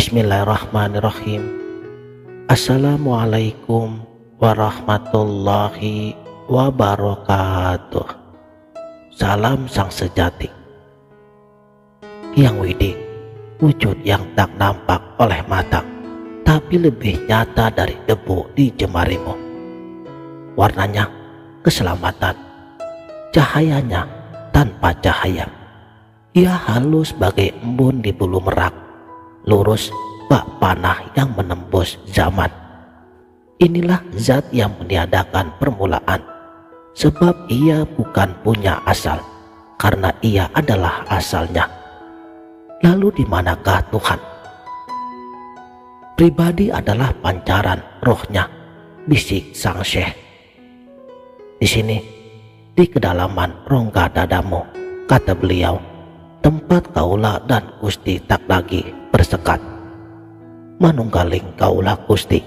Bismillahirrahmanirrahim. Assalamualaikum warahmatullahi wabarakatuh. Salam sang sejati. Yang Widi, wujud yang tak nampak oleh mata, tapi lebih nyata dari debu di jemarimu. Warnanya keselamatan, cahayanya tanpa cahaya. Ia halus bagai embun di bulu merak, lurus bak panah yang menembus zaman. Inilah zat yang meniadakan permulaan, sebab ia bukan punya asal, karena ia adalah asalnya. Lalu di manakah Tuhan? Pribadi adalah pancaran rohnya, bisik sang syekh. Di sini, di kedalaman rongga dadamu, kata beliau, tempat kaula dan Gusti tak lagi bersekat. Manunggaling kaula Gusti,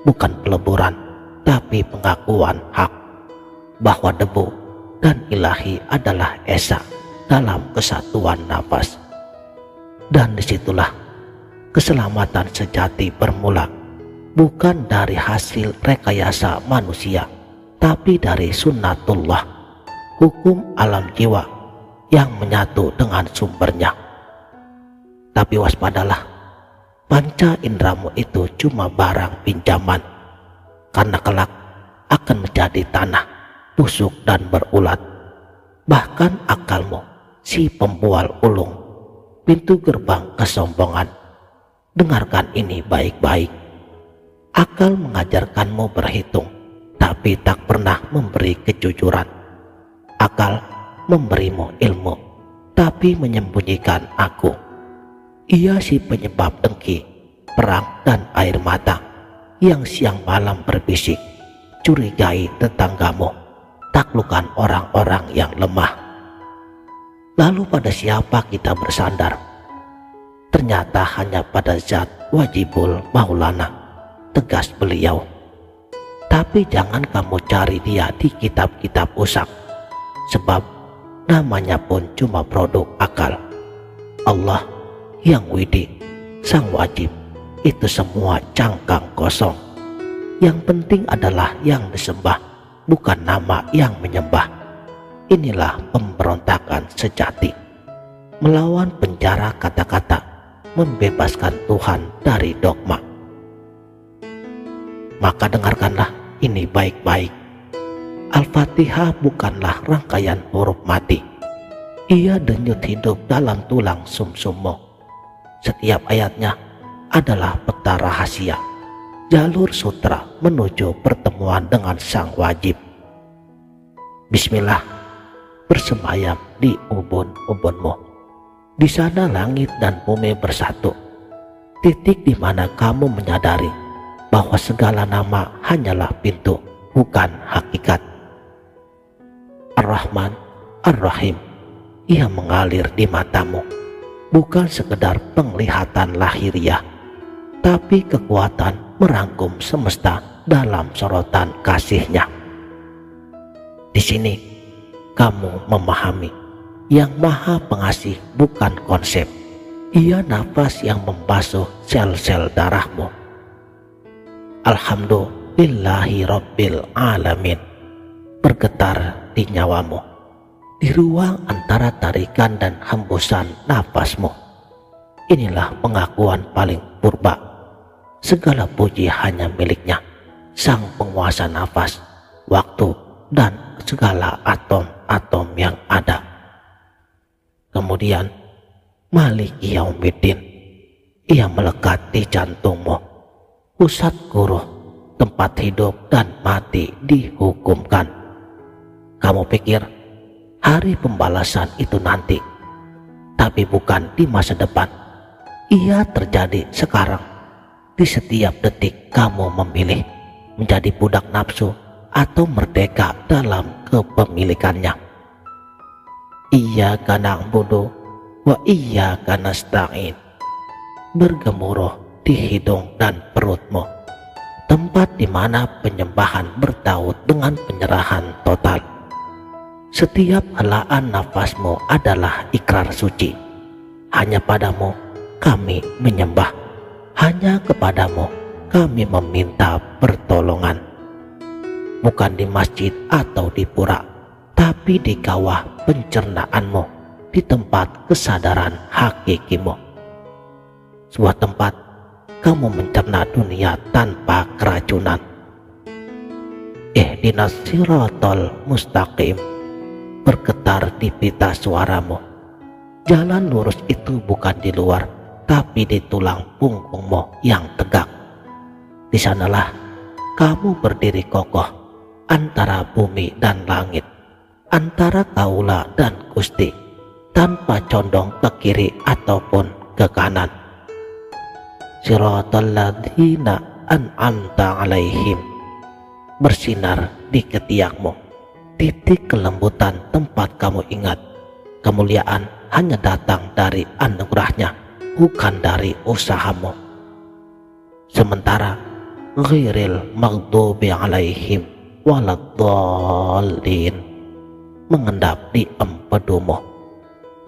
bukan peleburan, tapi pengakuan hak bahwa debu dan ilahi adalah esa dalam kesatuan nafas. Dan disitulah keselamatan sejati bermula, bukan dari hasil rekayasa manusia, tapi dari sunnatullah, hukum alam jiwa yang menyatu dengan sumbernya. Tapi waspadalah, panca indramu itu cuma barang pinjaman, karena kelak akan menjadi tanah, busuk dan berulat. Bahkan akalmu, si pembual ulung, pintu gerbang kesombongan. Dengarkan ini baik-baik. Akal mengajarkanmu berhitung, tapi tak pernah memberi kejujuran. Akal memberimu ilmu, tapi menyembunyikan aku. Ia si penyebab dengki, perang dan air mata, yang siang malam berbisik, curigai tetanggamu, taklukkan orang-orang yang lemah. Lalu pada siapa kita bersandar? Ternyata hanya pada zat wajibul maulana, tegas beliau. Tapi jangan kamu cari dia di kitab-kitab usang, sebab namanya pun cuma produk akal. Allah yang Widi, sang wajib, itu semua cangkang kosong. Yang penting adalah yang disembah, bukan nama yang menyembah. Inilah pemberontakan sejati, melawan penjara kata-kata, membebaskan Tuhan dari dogma. Maka dengarkanlah ini baik-baik. Al-Fatihah bukanlah rangkaian huruf mati. Ia denyut hidup dalam tulang sumsummu. Setiap ayatnya adalah peta rahasia, jalur sutra menuju pertemuan dengan sang wajib. Bismillah, bersembayam di ubun-ubunmu. Di sana langit dan bumi bersatu, titik di mana kamu menyadari bahwa segala nama hanyalah pintu, bukan hakikat. Ar-Rahman, Ar-Rahim, ia mengalir di matamu, bukan sekedar penglihatan lahiriah, tapi kekuatan merangkum semesta dalam sorotan kasihnya. Di sini kamu memahami yang maha pengasih bukan konsep, ia nafas yang membasuh sel-sel darahmu. Alhamdulillahi Rabbil Alamin bergetar di nyawamu, di ruang antara tarikan dan hembusan nafasmu. Inilah pengakuan paling purba. Segala puji hanya miliknya, sang penguasa nafas, waktu, dan segala atom-atom yang ada. Kemudian Maliki Yaumiddin, ia melekat di jantungmu, pusat guruh, tempat hidup dan mati dihukumkan. Kamu pikir hari pembalasan itu nanti, tapi bukan di masa depan. Ia terjadi sekarang. Di setiap detik kamu memilih menjadi budak nafsu atau merdeka dalam kepemilikannya. Iyyaka na'budu wa iyyaka nasta'in bergemuruh di hidung dan perutmu, tempat di mana penyembahan bertaut dengan penyerahan total. Setiap helaan nafasmu adalah ikrar suci. Hanya padamu kami menyembah, Hanya kepadamu kami meminta pertolongan, bukan di masjid atau di pura, tapi di kawah pencernaanmu, di tempat kesadaran hakikimu. Sebuah tempat kamu mencerna dunia tanpa keracunan. Ihdinas siratal mustaqim, bergetar di pita suaramu. Jalan lurus itu bukan di luar, tapi di tulang punggungmu yang tegak. Di sanalah kamu berdiri kokoh antara bumi dan langit, antara kaula dan Gusti, tanpa condong ke kiri ataupun ke kanan. Siratal ladzina an'amta alaihim, bersinar di ketiakmu, titik kelembutan tempat kamu ingat. Kemuliaan hanya datang dari anugerahnya, bukan dari usahamu. Sementara ghairil maghdubi alaihim waladdallin mengendap di empedumu,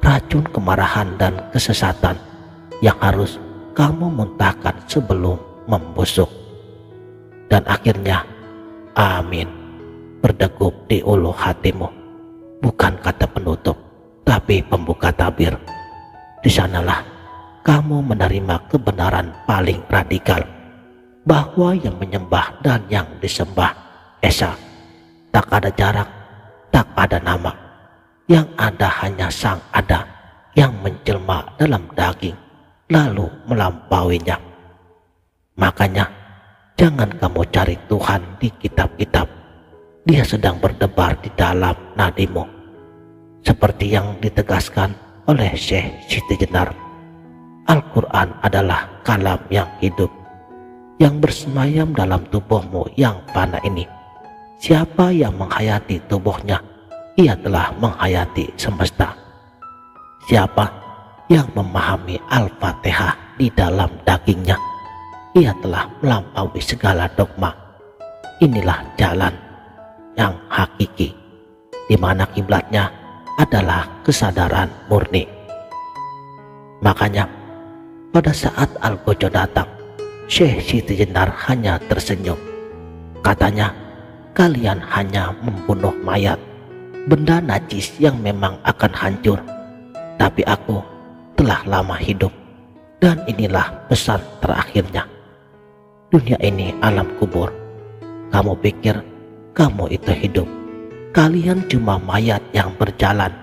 racun kemarahan dan kesesatan yang harus kamu muntahkan sebelum membusuk. Dan akhirnya amin berdegup di ulu hatimu, bukan kata penutup tapi pembuka tabir. Di sanalah kamu menerima kebenaran paling radikal, bahwa yang menyembah dan yang disembah esa, tak ada jarak, tak ada nama, yang ada hanya Sang Ada yang menjelma dalam daging lalu melampauinya. Makanya jangan kamu cari Tuhan di kitab-kitab, Dia sedang berdebar di dalam nadimu, seperti yang ditegaskan oleh Syekh Siti Jenar. Al-Quran adalah kalam yang hidup, yang bersemayam dalam tubuhmu yang fana ini. Siapa yang menghayati tubuhnya, ia telah menghayati semesta. Siapa yang memahami Al-Fatihah di dalam dagingnya, ia telah melampaui segala dogma. Inilah jalan yang hakiki, di mana kiblatnya adalah kesadaran murni. Makanya pada saat Al-Gojo datang, Syekh Siti Jenar hanya tersenyum. Katanya, kalian hanya membunuh mayat, benda najis yang memang akan hancur. Tapi aku telah lama hidup, dan inilah pesan terakhirnya. Dunia ini alam kubur. Kamu pikir kamu itu hidup. Kalian cuma mayat yang berjalan,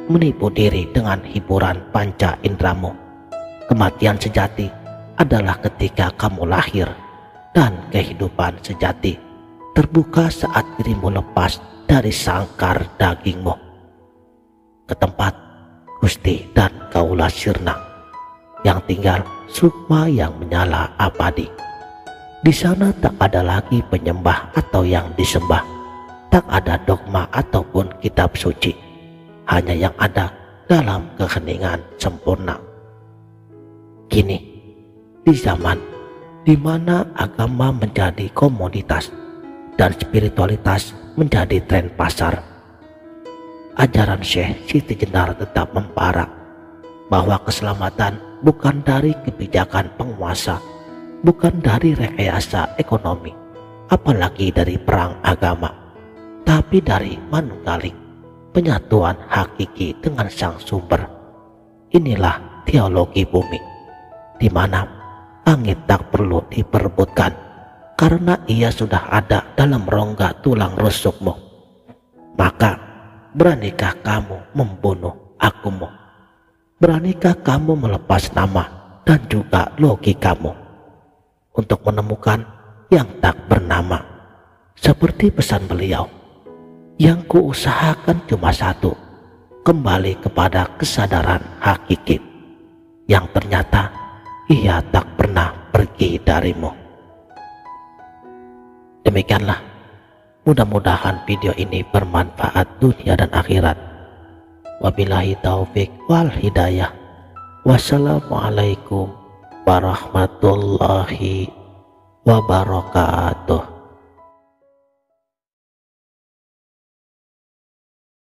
menipu diri dengan hiburan panca indramu. Kematian sejati adalah ketika kamu lahir, dan kehidupan sejati terbuka saat dirimu lepas dari sangkar dagingmu ke tempat Gusti dan kaula sirna, yang tinggal sukma yang menyala abadi. Di sana tak ada lagi penyembah atau yang disembah, tak ada dogma ataupun kitab suci, hanya yang ada dalam keheningan sempurna. Kini, di zaman di mana agama menjadi komoditas dan spiritualitas menjadi tren pasar, ajaran Syekh Siti Jenar tetap memparak bahwa keselamatan bukan dari kebijakan penguasa, bukan dari rekayasa ekonomi, apalagi dari perang agama, tapi dari manunggaling, penyatuan hakiki dengan sang sumber. Inilah teologi bumi, di mana langit tak perlu diperebutkan, karena ia sudah ada dalam rongga tulang rusukmu. Maka beranikah kamu membunuh akumu? Beranikah kamu melepas nama dan juga logikamu untuk menemukan yang tak bernama? Seperti pesan beliau, yang kuusahakan cuma satu, kembali kepada kesadaran hakiki, yang ternyata ia tak pernah pergi darimu. Demikianlah, mudah-mudahan video ini bermanfaat dunia dan akhirat. Wabillahi taufik wal hidayah. Wassalamualaikum warahmatullahi wabarakatuh.